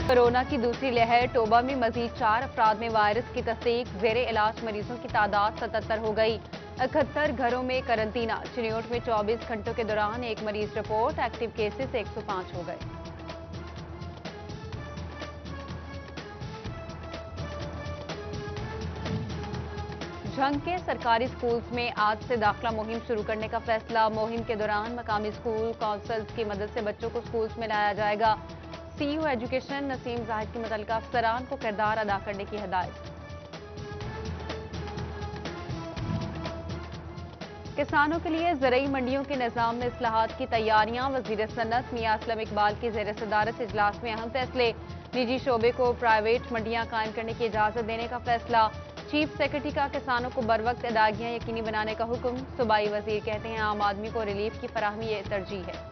Corona की दूसरी लहर, टोबा में मजीद 4 अफराद में वायरस की तस्दीक। जेरे इलाज मरीजों की तादाद 77 हो गई। 71 घरों में करंतना। चिन्योट में 24 घंटों के दौरान एक मरीज रिपोर्ट। एक्टिव केसेस 105 हो गए। झंग के सरकारी स्कूल्स में आज से दाखिला मुहिम शुरू करने का फैसला। मुहिम के दौरान मकामी स्कूल काउंसिल्स की मदद से बच्चों को स्कूल्स में लाया जाएगा। सीईओ एजुकेशन नसीम जाहिद की मुतल्लिका अफसरान को किरदार अदा करने की हिदायत। किसानों के लिए ज़रई मंडियों के निज़ाम में इस्लाहात की तैयारियां। वज़ीर सनत मियां असलम इकबाल की ज़ेर सदारत इजलास में अहम फैसले। निजी शोबे को प्राइवेट मंडियां कायम करने की इजाज़त देने का फैसला। चीफ सेक्रेटरी का किसानों को बरवक्त अदायगियां यकीनी बनाने का हुक्म। सूबाई वजीर कहते हैं आम आदमी को रिलीफ की फराहमी ये तरजीह है।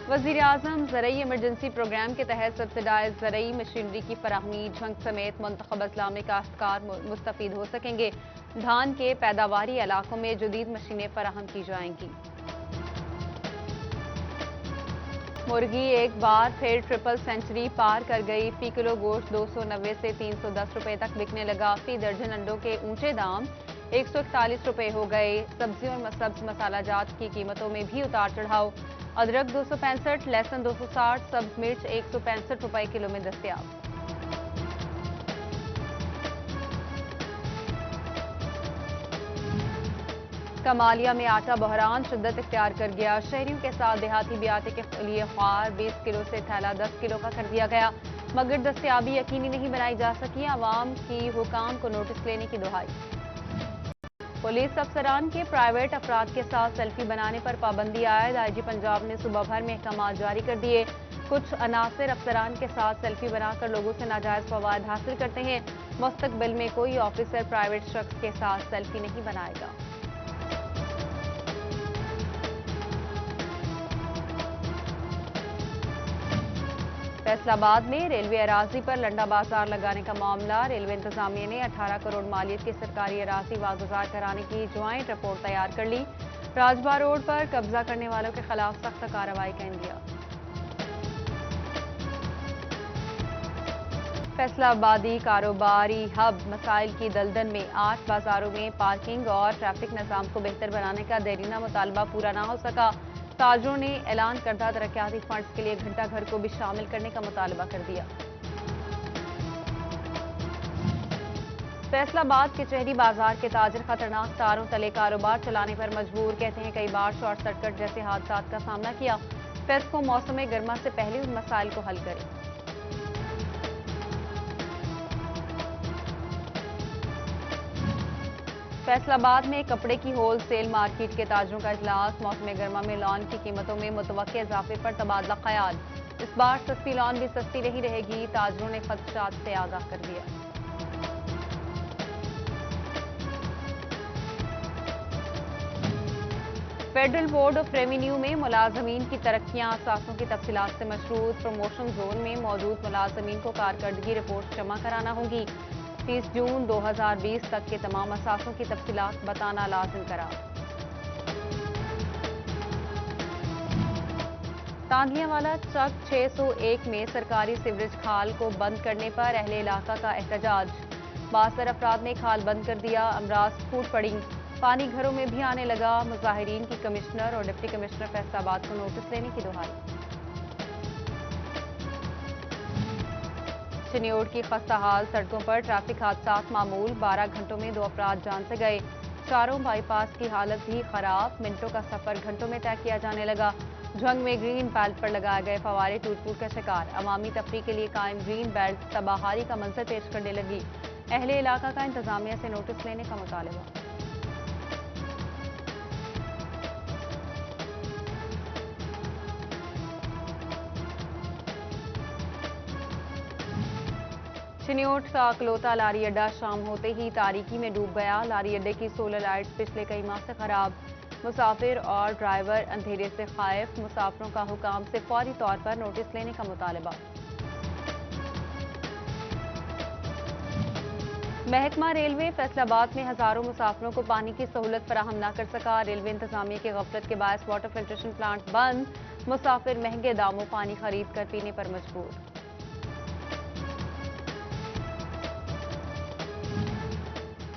वज़ीर आज़म ज़रई इमरजेंसी प्रोग्राम के तहत सब्सिडाइज ज़रई मशीनरी की फराहमी। झंग समेत मुंतखब अजला में काश्तकार मुस्तफीद हो सकेंगे। धान के पैदावारी इलाकों में जदीद मशीनें फराहम की जाएंगी। मुर्गी एक बार फिर ट्रिपल सेंचुरी पार कर गई। फी किलो गोश्त 290 से 310 रुपए तक बिकने लगा। फी दर्जन अंडों के ऊंचे दाम 141 रुपए हो गए। सब्जियों और सब्ज मसाला जात की कीमतों में भी उतार चढ़ाव। अदरक 265, लहसुन 260, सब्ज मिर्च 165 रुपए किलो में दस्तयाब। कमालिया में आटा बहरान शिद्दत इख्तियार कर गया। शहरियों के साथ देहाती भी आटे के लिए ख्वार 20 किलो से थैला 10 किलो का कर दिया गया, मगर दस्तयाबी यकीनी नहीं बनाई जा सकी। आवाम की हुकाम को नोटिस लेने की दुहाई। पुलिस अफसरान के प्राइवेट अफराद के साथ सेल्फी बनाने पर पाबंदी आयद। आईजी पंजाब ने सुबह भर में अहकाम जारी कर दिए। कुछ अनासिर अफसरान के साथ सेल्फी बनाकर लोगों से नाजायज फवायद हासिल करते हैं। मुस्तकबिल में कोई ऑफिसर प्राइवेट शख्स के साथ सेल्फी नहीं बनाएगा। फैसलाबाद में रेलवे अराजी पर लंडा बाजार लगाने का मामला। रेलवे इंतजामिया ने 18 करोड़ मालियत की सरकारी अराजी वागुजार कराने की ज्वाइंट रिपोर्ट तैयार कर ली। राजबा रोड पर कब्जा करने वालों के खिलाफ सख्त कार्रवाई का इंदिया। फैसलाबादी कारोबारी हब मसाइल की दलदल में 8 बाजारों में पार्किंग और ट्रैफिक निज़ाम को बेहतर बनाने का देरीना मुतालबा पूरा न हो सका। ताजरों ने ऐलान करदा तरक्याती फंड्स के लिए घंटा घर को भी शामिल करने का मुतालबा कर दिया। फैसलाबाद के चेहरी बाजार के ताजर खतरनाक तारों तले कारोबार चलाने पर मजबूर। कहते हैं कई बार शॉर्ट सर्किट जैसे हादसात का सामना किया। फेस्को मौसम गर्मा से पहले उन मसाइल को हल करें। फैसलाबाद में कपड़े की होल सेल मार्केट के ताजरों का इजलास। मौसम गर्मा में लॉन की कीमतों में मुतवक्के इजाफे पर तबादला ख्याल। इस बार सस्ती लॉन भी सस्ती नहीं रहेगी। ताजरों ने खदशात से आगाह कर दिया। फेडरल बोर्ड ऑफ रेवेन्यू में मुलाजमीन की तरक्कियां असासों की तफसीलात से मशरूत। प्रमोशन जोन में मौजूद मुलाजमीन को कारकर्दगी रिपोर्ट जमा कराना होगी। 30 जून 2020 तक के तमाम असासों की तफसीलात बताना लाजिम करार। तांदियावाला चक 601 में सरकारी सीवरेज खाल को बंद करने पर अहले इलाका का एहतजाज। 72 अफराद ने खाल बंद कर दिया। अमराज फूट पड़ी। पानी घरों में भी आने लगा। मुजाहिरीन की कमिश्नर और डिप्टी कमिश्नर फैसलाबाद को नोटिस लेने की दुहाई। चिन्योट की खस्ताहाल सड़कों पर ट्रैफिक हादसात मामूल। 12 घंटों में 2 अफराद जान से गए। चारों बाईपास की हालत भी खराब। मिनटों का सफर घंटों में तय किया जाने लगा। झंग में ग्रीन बेल्ट पर लगाए गए फवारे टूट फूट का शिकार। अवामी तफरी के लिए कायम ग्रीन बेल्ट तबाहारी का मंजर पेश करने लगी। अहले इलाका का इंतजामिया से नोटिस लेने का मुतालबा। चिन्योट का अकलौता लारी अड्डा शाम होते ही तारीकी में डूब गया। लारी अड्डे की सोलर लाइट्स पिछले कई माह से खराब। मुसाफिर और ड्राइवर अंधेरे से खाइफ। मुसाफिरों का हुकाम से फौरी तौर पर नोटिस लेने का मुतालबा। महकमा रेलवे फैसलाबाद में हजारों मुसाफिरों को पानी की सहूलत फराहम न कर सका। रेलवे इंतजामिया की गफलत के बायस वाटर फिल्ट्रेशन प्लांट बंद, मुसाफिर महंगे दामों पानी खरीद कर पीने पर मजबूर।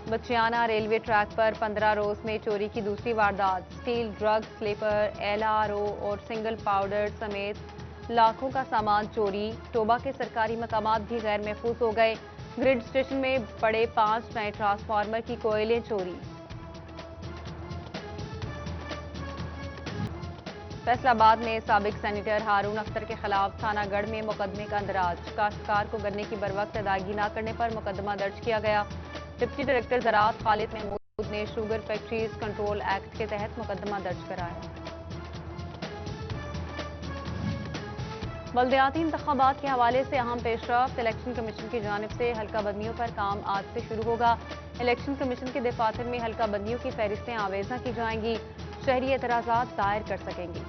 बचियाना रेलवे ट्रैक पर 15 रोज में चोरी की दूसरी वारदात। स्टील ड्रग स्लीपर, LRO और सिंगल पाउडर समेत लाखों का सामान चोरी। टोबा के सरकारी मकामात भी गैर महफूज हो गए। ग्रिड स्टेशन में पड़े 5 नए ट्रांसफार्मर की कोयलें चोरी। फैसलाबाद में साबिक सेनेटर हारून अख्तर के खिलाफ थानागढ़ में मुकदमे का अंदराज। काश्तकार को गन्ने की बरवक्त अदायगी न करने पर मुकदमा दर्ज किया गया। डिप्टी डायरेक्टर ज़राअत खालिद महमूद ने शुगर फैक्ट्रीज कंट्रोल एक्ट के तहत मुकदमा दर्ज कराया। बल्दियाती इंतखाबात के हवाले से अहम पेशरफ्त। इलेक्शन कमीशन की जानिब से हल्का बंदियों पर काम आज से शुरू होगा। इलेक्शन कमीशन के दफातर में हल्का बंदियों की फहरिस्तें आवेजा की जाएंगी। शहरी एतराजात दायर कर सकेंगे।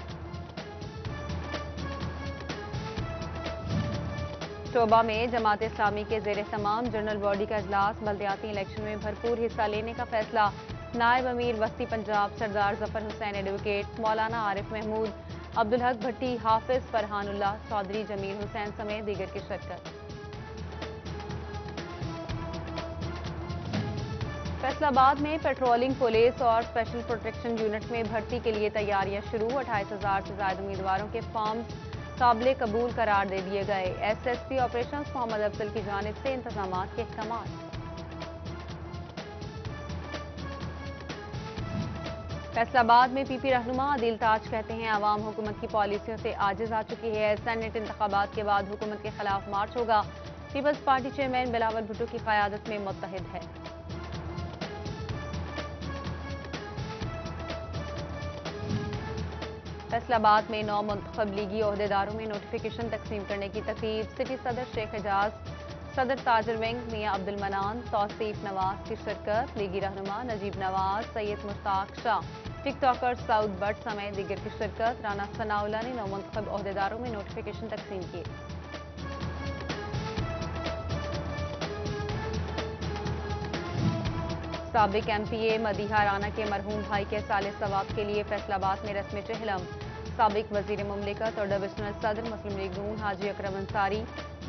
टोबा में जमात इस्लामी के जेर तमाम जनरल बॉडी का इजलास। बल्दियाती इलेक्शन में भरपूर हिस्सा लेने का फैसला। नायब अमीर वस्ती पंजाब सरदार जफर हुसैन, एडवोकेट मौलाना आरिफ महमूद, अब्दुल हक भट्टी, हाफिज फरहानुल्लाह चौधरी, जमील हुसैन समेत दीगर की शिरकत। फैसलाबाद में पेट्रोलिंग पुलिस और स्पेशल प्रोटेक्शन यूनिट में भर्ती के लिए तैयारियां शुरू। 28,000 से ज्यादा उम्मीदवारों के फॉर्म्स काबिल कबूल करार दे दिए गए। SSP ऑपरेशंस मोहम्मद अफजल की जानिब से इंतजामात के अहकाम। फैसलाबाद में PP रहनुमा आदिल ताज कहते हैं अवाम हुकूमत की पॉलिसियों से आजिज आ चुकी है। सेनेट इंतखाबात के बाद हुकूमत के खिलाफ मार्च होगा। People's Party chairman Bilawal Bhutto की क़यादत में मुत्तहिद है। फैसलाबाद में 9 मुंतखब लीगी ओहदेदारों में नोटिफिकेशन तकसीम करने की तरतीब। सिटी सदर शेख एजाज, सदर ताजर विंग मियां अब्दुल मनान, तौसीफ नवाज की शिरकत। लीगी रहनुमा नजीब नवाज, सैयद मुश्ताक शाह, टिकटॉकर साउद बट समेत दीगर की शिरकत। राना सनाउल्लाह ने 9 मुंतखब ओहदेदारों में नोटिफिकेशन तकसीम किए। साबिक MPA मदीहा राना के मरहूम भाई के साले सवाब के लिए फैसलाबाद में रस्म चहलम। साबिक वजीर मुमलिकत और डिविजनल सदर मुस्लिम लीग नून हाजी अकरम अंसारी,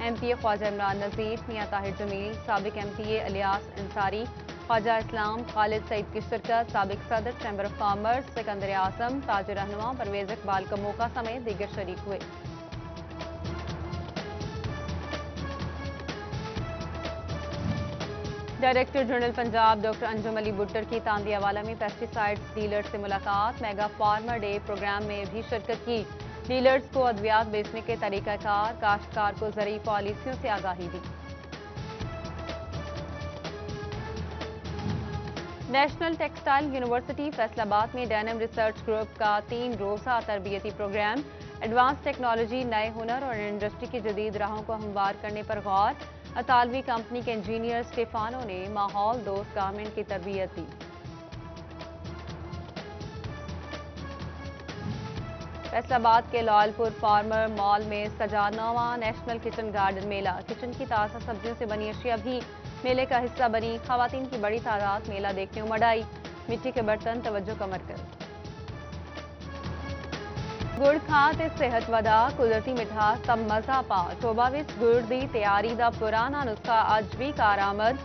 MPA ख्वाजा इमरान नजीर, मियां ताहिर जमील, साबिक MPA अलियास अंसारी, ख्वाजा इस्लाम खालिद सईद की शिरकत। साबिक सदर चैम्बर ऑफ कॉमर्स सिकंदर आजम, ताज रहनुमा परवेज इकबाल का मौका समेत दीगर शरीक हुए। Director general Punjab doctor Anjum Ali Buttar की तांदियावाला में पेस्टिसाइड्स डीलर्स से मुलाकात। मेगा फार्मर डे प्रोग्राम में भी शिरकत की। डीलर्स को अद्वियात बेचने के तरीकाकार, काश्तकार को ज़रूरी पॉलिसियों से आगाही दी। नेशनल टेक्सटाइल यूनिवर्सिटी फैसलाबाद में डेनिम रिसर्च ग्रुप का 3 रोज़ा तरबियती प्रोग्राम। एडवांस टेक्नोलॉजी, नए हुनर और इंडस्ट्री की जदीद राहों को हमवार करने पर गौर। अतालवी कंपनी के इंजीनियर स्टेफानो ने माहौल दोस्त गारमेंट की तरबियत दी। फैसलाबाद के लालपुर फार्मर मॉल में सजा 9वां नेशनल किचन गार्डन मेला। किचन की ताज़ा सब्जियों से बनी अशिया भी मेले का हिस्सा बनी। खवातीन की बड़ी तादाद मेला देखने उमड़ आई। मिट्टी के बर्तन तवज्जो का मरकज। गुड़ खां ते सेहत वधा, कुदरती मिठास दा मजा पा। टोबा विच गुड़ दी तैयारी दा पुराना नुस्खा अज भी कारआमद।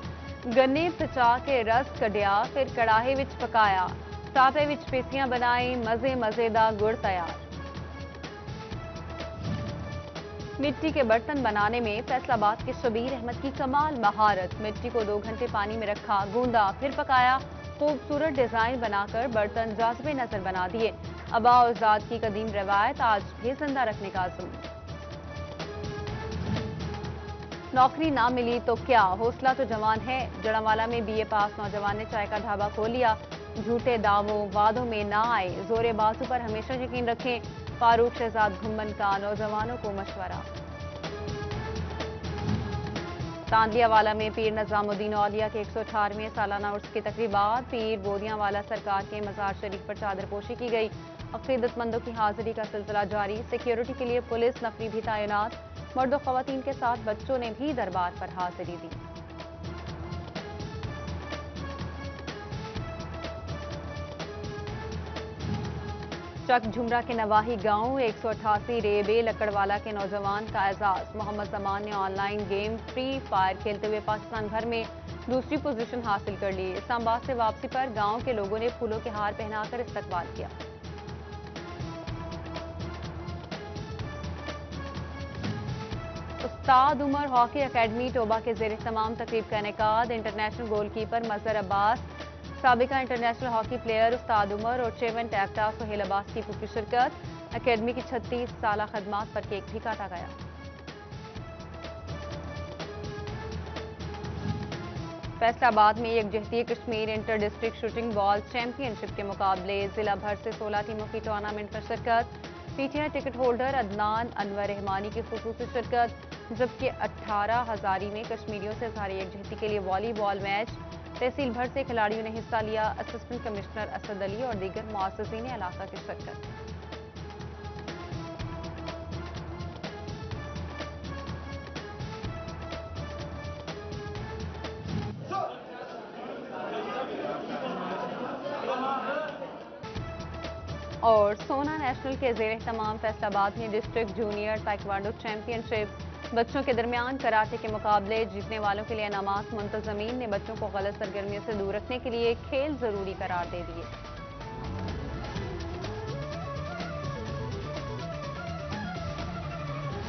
गन्ने पचा के रस कढ़िया, फिर कड़ाहे विच पकाया, साफे विच पीसियां बनाई, मजे मजे दा गुड़ तैयार। मिट्टी के बर्तन बनाने में फैसलाबाद के शबीर अहमद की कमाल महारत। मिट्टी को 2 घंटे पानी में रखा, गूंदा, फिर पकाया, खूबसूरत डिजाइन बनाकर बर्तन जाज़बे नजर बना दिए। अबा और ज़ाद की कदीम रवायत आज भी जिंदा रखने का आज़म। नौकरी ना मिली तो क्या, हौसला तो जवान है। जड़ावाला में BA पास नौजवान ने चाय का ढाबा खोल लिया। झूठे दावों वादों में ना आए, जोरे बाजू पर हमेशा यकीन रखें। फारूक शहजाद घुम्मन का नौजवानों को मशवरा। तांदियावाला में पीर निजामुद्दीन औलिया के 118वें सालाना उर्स की तकरीबात। पीर बोदियावाला सरकार के मजार शरीफ पर चादर पोशी की गई। अकीदतमंदों की हाजिरी का सिलसिला जारी। सिक्योरिटी के लिए पुलिस नफरी भी तैनात। मर्द और खवातीन के साथ बच्चों ने भी दरबार पर हाजिरी दी। चक झुमरा के नवाही गांव 188 रेबे लकड़वाला के नौजवान का एजाज। मोहम्मद जमान ने ऑनलाइन गेम फ्री फायर खेलते हुए पाकिस्तान भर में दूसरी पोजीशन हासिल कर ली। इस्लामाबाद से वापसी पर गांव के लोगों ने फूलों के हार पहनाकर इस्तकबाल किया। उस्ताद उमर हॉकी अकेडमी टोबा के जेर तमाम तकरीब का इनेकाद। इंटरनेशनल गोलकीपर मजहर अब्बास, साबिका इंटरनेशनल हॉकी प्लेयर उस्ताद उमर और चेयरमैन टैक्टा सुहेल अब्बास की पूरी शिरकत। अकेडमी की 36 साल खदमात पर केक भी काटा गया। फैसलाबाद में यकजहती Kashmir inter district shooting ball championship के मुकाबले जिला भर से 16 टीमों की टूर्नामेंट में शिरकत। PTI ticket holder Adnan Anwar Rahmani की खुसूसी शिरकत, जबकि 18 हजारी में कश्मीरियों से इजहार यकजहती के लिए वॉलीबॉल मैच। तहसील भर से खिलाड़ियों ने हिस्सा लिया। असिस्टेंट कमिश्नर असद अली और दीगर मुअस्सिसीन इलाका की शिरकत। और सोना नेशनल के जेर तमाम फैसलाबाद में डिस्ट्रिक्ट जूनियर ताइक्वांडो चैंपियनशिप। बच्चों के दरमियान कराटे के मुकाबले जीतने वालों के लिए इनामात। मुंतजमीन ने बच्चों को गलत सरगर्मियों से दूर रखने के लिए खेल जरूरी करार दे दिए।